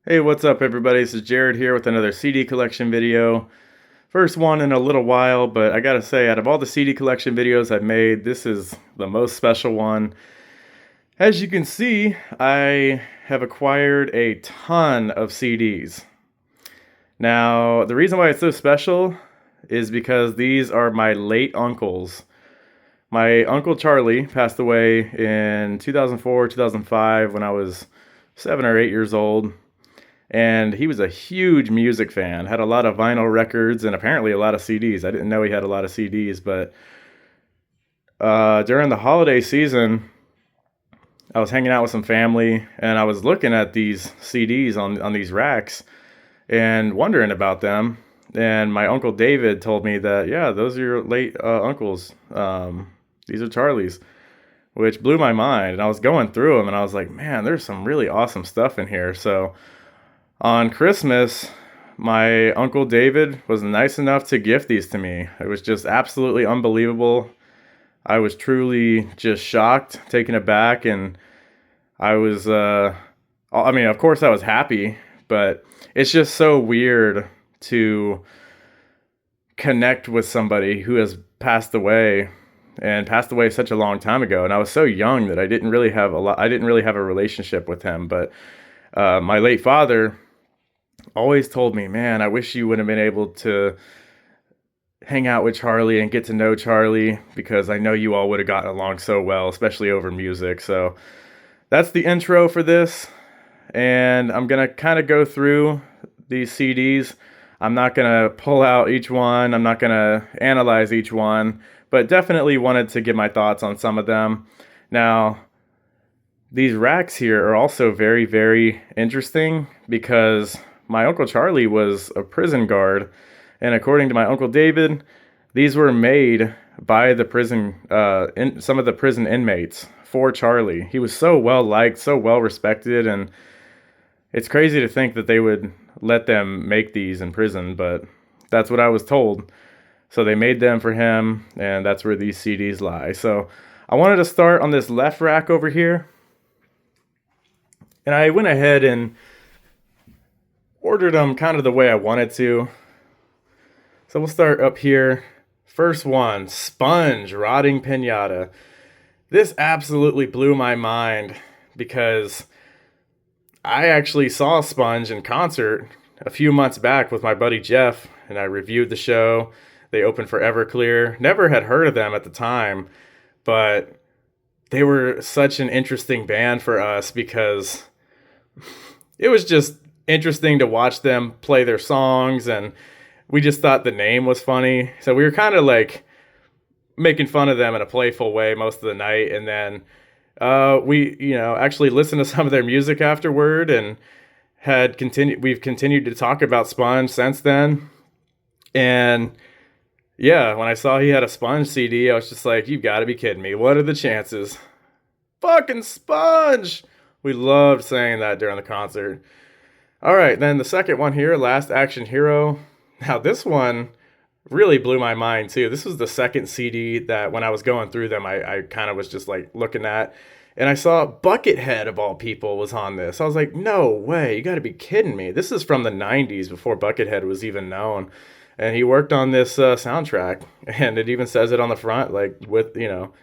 Hey, what's up, everybody? This is Jared here with another CD collection video. First one in a little while, but I gotta say, out of all the CD collection videos I've made, this is the most special one. As you can see, I have acquired a ton of CDs. Now, the reason why it's so special is because these are my late uncles. My uncle Charlie passed away in 2004, 2005 when I was 7 or 8 years old. And he was a huge music fan, had a lot of vinyl records and apparently a lot of CDs. I didn't know he had a lot of CDs, but during the holiday season, I was hanging out with some family and I was looking at these CDs on these racks and wondering about them. And my uncle David told me that, yeah, those are your late uncles. These are Charlie's, which blew my mind. And I was going through them and I was like, man, there's some really awesome stuff in here. So on Christmas, my Uncle David was nice enough to gift these to me. It was just absolutely unbelievable. I was truly just shocked, taken aback, and I was, I mean, of course I was happy, but it's just so weird to connect with somebody who has passed away and passed away such a long time ago. And I was so young that I didn't really have a relationship with him, but my late father always told me, man, I wish you would have been able to hang out with Charlie and get to know Charlie because I know you all would have gotten along so well, especially over music. So that's the intro for this. And I'm going to kind of go through these CDs. I'm not going to pull out each one, I'm not going to analyze each one, but definitely wanted to give my thoughts on some of them. Now, these racks here are also very, very interesting because my Uncle Charlie was a prison guard, and according to my Uncle David, these were made by the prison, some of the prison inmates for Charlie. He was so well liked, so well respected, and it's crazy to think that they would let them make these in prison, but that's what I was told. So they made them for him, and that's where these CDs lie. So I wanted to start on this left rack over here, and I went ahead and ordered them kind of the way I wanted to. So we'll start up here. First one, Sponge Rotting Pinata. This absolutely blew my mind because I actually saw Sponge in concert a few months back with my buddy Jeff, and I reviewed the show. They opened for Everclear. Never had heard of them at the time, but they were such an interesting band for us because it was just interesting to watch them play their songs, and we just thought the name was funny. So we were kind of like making fun of them in a playful way most of the night, and then we, actually listened to some of their music afterward, and we've continued to talk about Sponge since then. And yeah, when I saw he had a Sponge CD, I was just like, you've got to be kidding me. What are the chances? Fucking Sponge! We loved saying that during the concert. All right, then the second one here, Last Action Hero. Now, this one really blew my mind too. This was the second CD that when I was going through them, I kind of was just like looking at. And I saw Buckethead, of all people, was on this. I was like, no way, you got to be kidding me. This is from the 90s before Buckethead was even known. And he worked on this soundtrack, and it even says it on the front, like with,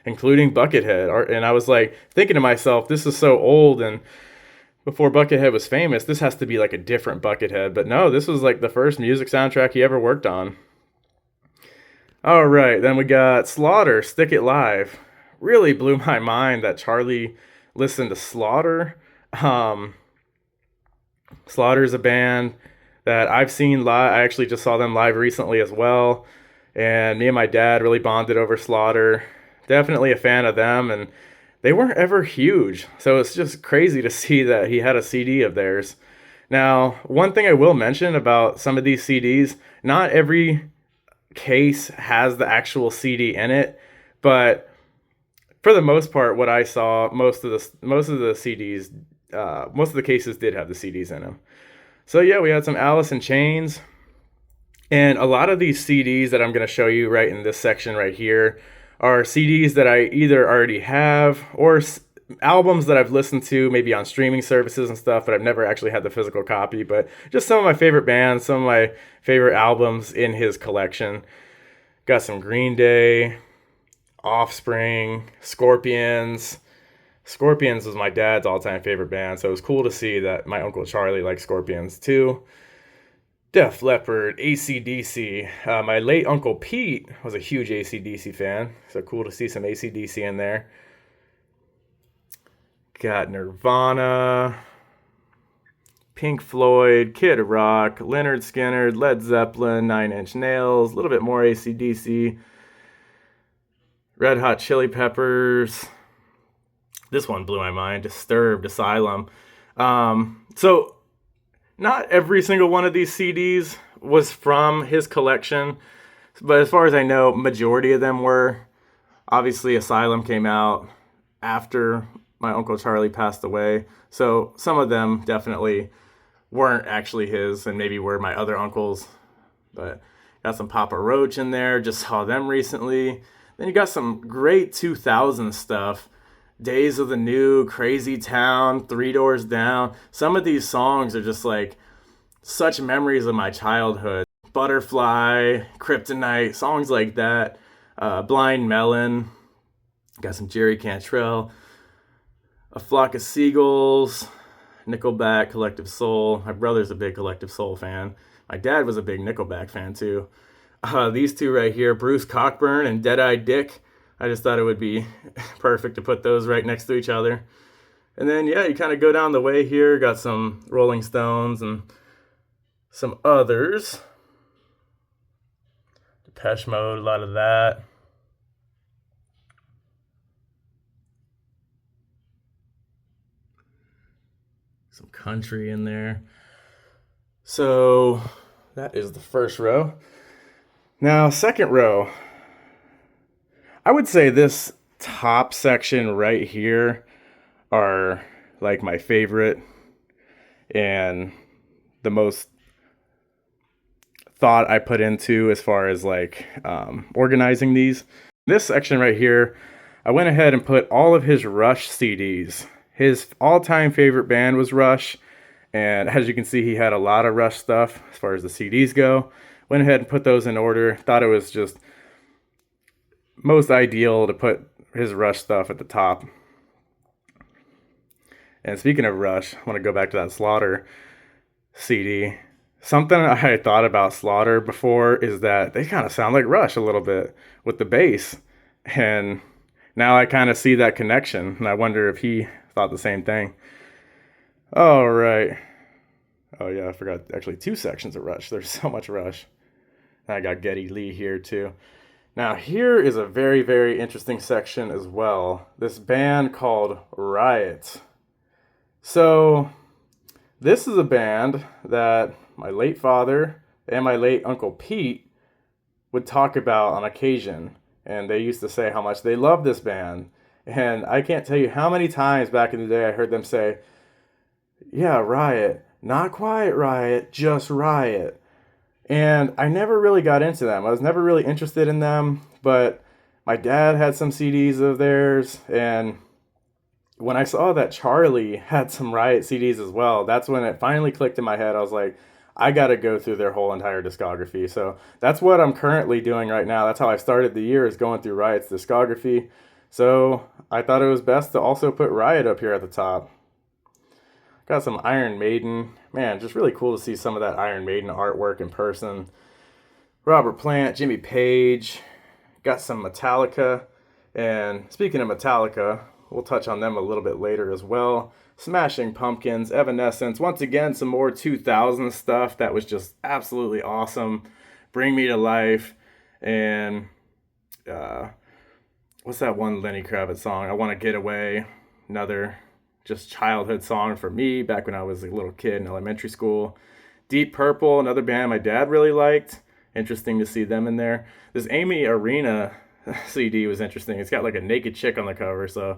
including Buckethead. And I was like thinking to myself, this is so old, and before Buckethead was famous, this has to be like a different Buckethead. But no, this was like the first music soundtrack he ever worked on. All right, then we got Slaughter, Stick It Live. Really blew my mind that Charlie listened to Slaughter. Um, Slaughter is a band that I've seen live. I actually just saw them live recently as well. And me and my dad really bonded over Slaughter. Definitely a fan of them, and they weren't ever huge. So it's just crazy to see that he had a CD of theirs. Now, one thing I will mention about some of these CDs, not every case has the actual CD in it, but for the most part, what I saw, most of the CDs, most of the cases did have the CDs in them. So yeah, we had some Alice in Chains, and a lot of these CDs that I'm going to show you right in this section right here are CDs that I either already have or albums that I've listened to maybe on streaming services and stuff, but I've never actually had the physical copy. But just some of my favorite bands, some of my favorite albums in his collection. Got some Green Day, Offspring, Scorpions. Scorpions was my dad's all-time favorite band, so it was cool to see that my Uncle Charlie liked Scorpions too. Def Leppard, AC/DC. My late Uncle Pete was a huge AC/DC fan, so cool to see some AC/DC in there. Got Nirvana, Pink Floyd, Kid Rock, Leonard Skinner, Led Zeppelin, Nine Inch Nails, a little bit more AC/DC, Red Hot Chili Peppers. This one blew my mind. Disturbed, Asylum. So not every single one of these CDs was from his collection, but as far as I know, majority of them were. Obviously, Asylum came out after my Uncle Charlie passed away, so some of them definitely weren't actually his, and maybe were my other uncles. But got some Papa Roach in there. Just saw them recently. Then you got some great 2000 stuff. Days of the New, Crazy Town, Three Doors Down. Some of these songs are just like such memories of my childhood. Butterfly, Kryptonite, songs like that. Blind Melon. Got some Jerry Cantrell. A Flock of Seagulls. Nickelback, Collective Soul. My brother's a big Collective Soul fan. My dad was a big Nickelback fan too. These two right here, Bruce Cockburn and Dead-Eye Dick. I just thought it would be perfect to put those right next to each other. And then, yeah, you kind of go down the way here. Got some Rolling Stones and some others. Depeche Mode, a lot of that. Some country in there. So that is the first row. Now, second row. I would say this top section right here are like my favorite and the most thought I put into as far as like organizing these. This section right here, I went ahead and put all of his Rush CDs. His all-time favorite band was Rush, and as you can see, he had a lot of Rush stuff as far as the CDs go. Went ahead and put those in order. Thought it was just most ideal to put his Rush stuff at the top. And speaking of Rush, I want to go back to that Slaughter CD. Something I had thought about Slaughter before is that they kind of sound like Rush a little bit with the bass. And now I kind of see that connection, and I wonder if he thought the same thing. All right. Oh, yeah, I forgot actually 2 sections of Rush. There's so much Rush. And I got Geddy Lee here, too. Now, here is a very, very interesting section as well. This band called Riot. So, this is a band that my late father and my late Uncle Pete would talk about on occasion. And they used to say how much they loved this band. And I can't tell you how many times back in the day I heard them say, yeah, Riot. Not quite Riot, just Riot. And I never really got into them. I was never really interested in them, but my dad had some CDs of theirs, and when I saw that Charlie had some Riot CDs as well, that's when it finally clicked in my head. I was like, I got to go through their whole entire discography. So that's what I'm currently doing right now. That's how I started the year, is going through Riot's discography. So I thought it was best to also put Riot up here at the top. Got some Iron Maiden. Man, just really cool to see some of that Iron Maiden artwork in person. Robert Plant, Jimmy Page. Got some Metallica. And speaking of Metallica, we'll touch on them a little bit later as well. Smashing Pumpkins, Evanescence. Once again, some more 2000 stuff that was just absolutely awesome. Bring Me to Life. And what's that one Lenny Kravitz song? I Want to Get Away. Another just childhood song for me back when I was a little kid in elementary school. Deep Purple, another band my dad really liked. Interesting to see them in there. This Amy Arena CD was interesting. It's got like a naked chick on the cover, so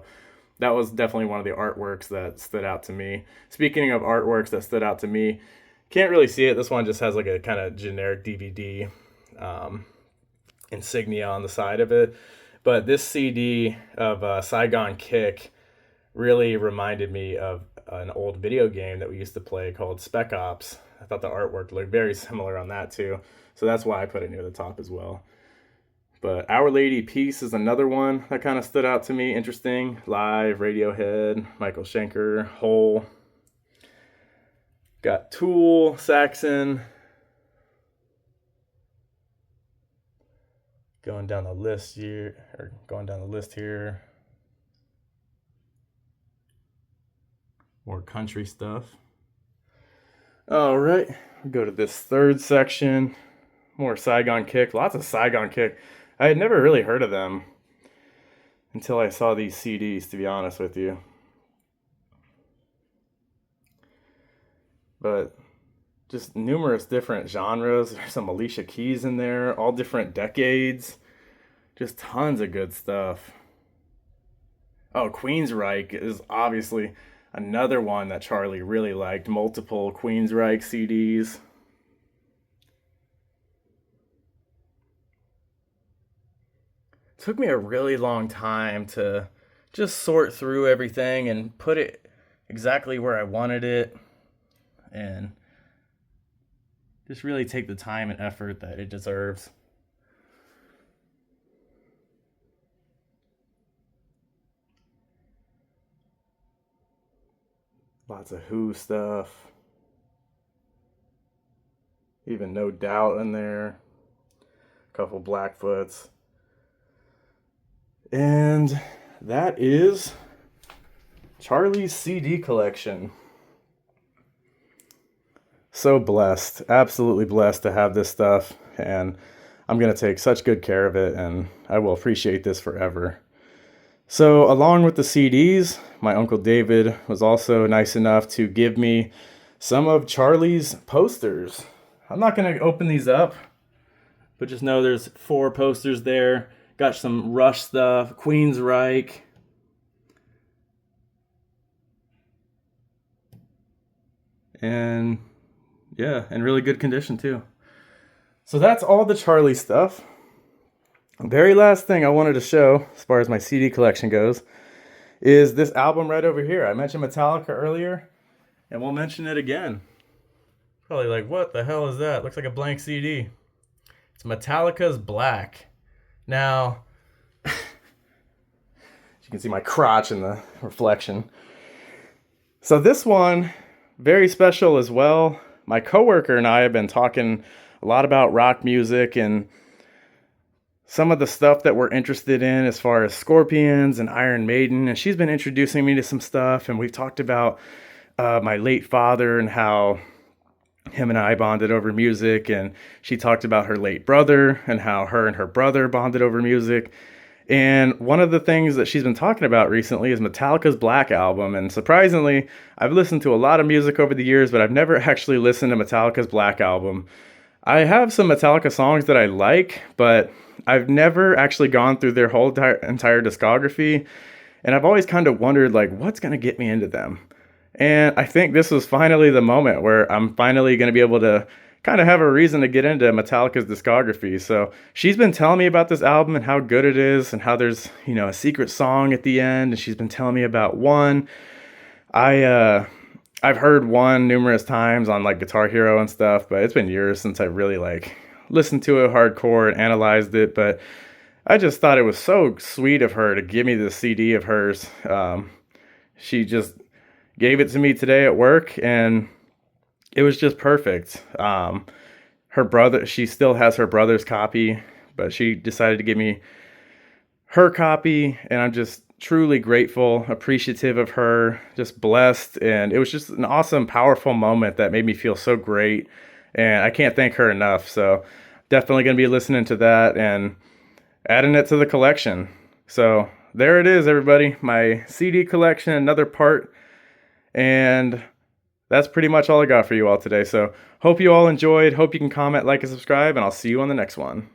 that was definitely one of the artworks that stood out to me. Speaking of artworks that stood out to me, can't really see it. This one just has like a kind of generic DVD insignia on the side of it. But this CD of Saigon Kick, really reminded me of an old video game that we used to play called Spec Ops. I thought the artwork looked very similar on that too. So that's why I put it near the top as well. But Our Lady Peace is another one that kind of stood out to me. Interesting. Live, Radiohead, Michael Schenker, Hole. Got Tool, Saxon. Going down the list here. More country stuff. All right, go to this third section. More Saigon Kick. Lots of Saigon Kick. I had never really heard of them until I saw these CDs, to be honest with you. But just numerous different genres. There's some Alicia Keys in there, all different decades. Just tons of good stuff. Oh, Queensryche is obviously another one that Charlie really liked. Multiple Queensryche CDs. Took me a really long time to just sort through everything and put it exactly where I wanted it, and just really take the time and effort that it deserves. Lots of Who stuff. Even No Doubt in there. A couple Blackfoots. And that is Charlie's CD collection. So blessed, absolutely blessed to have this stuff, and I'm going to take such good care of it, and I will appreciate this forever. So along with the CDs, my Uncle David was also nice enough to give me some of Charlie's posters. I'm not going to open these up, but just know there's 4 posters there. Got some Rush stuff, Queensryche. And yeah, in really good condition too. So that's all the Charlie stuff. Very last thing I wanted to show, as far as my CD collection goes, is this album right over here. I mentioned Metallica earlier, and we'll mention it again. Probably like, what the hell is that? Looks like a blank CD. It's Metallica's Black. Now, you can see my crotch in the reflection. So this one, very special as well. My coworker and I have been talking a lot about rock music and some of the stuff that we're interested in as far as Scorpions and Iron Maiden. And she's been introducing me to some stuff. And we've talked about my late father and how him and I bonded over music, and she talked about her late brother and how her and her brother bonded over music. And one of the things that she's been talking about recently is Metallica's Black album. And surprisingly, I've listened to a lot of music over the years, but I've never actually listened to Metallica's Black album. I have some Metallica songs that I like, but I've never actually gone through their whole entire discography. And I've always kind of wondered, like, what's going to get me into them? And I think this was finally the moment where I'm finally going to be able to kind of have a reason to get into Metallica's discography. So she's been telling me about this album and how good it is and how there's, a secret song at the end. And she's been telling me about One. I've heard One numerous times on like Guitar Hero and stuff, but it's been years since I really listened to it hardcore and analyzed it. But I just thought it was so sweet of her to give me this CD of hers. She just gave it to me today at work, and it was just perfect. Her brother, she still has her brother's copy, but she decided to give me her copy, and I'm just truly grateful, appreciative of her, just blessed. And it was just an awesome, powerful moment that made me feel so great, and I can't thank her enough. So definitely going to be listening to that and adding it to the collection. So there it is, everybody. My CD collection, another part. And that's pretty much all I got for you all today. So hope you all enjoyed. Hope you can comment, like, and subscribe, and I'll see you on the next one.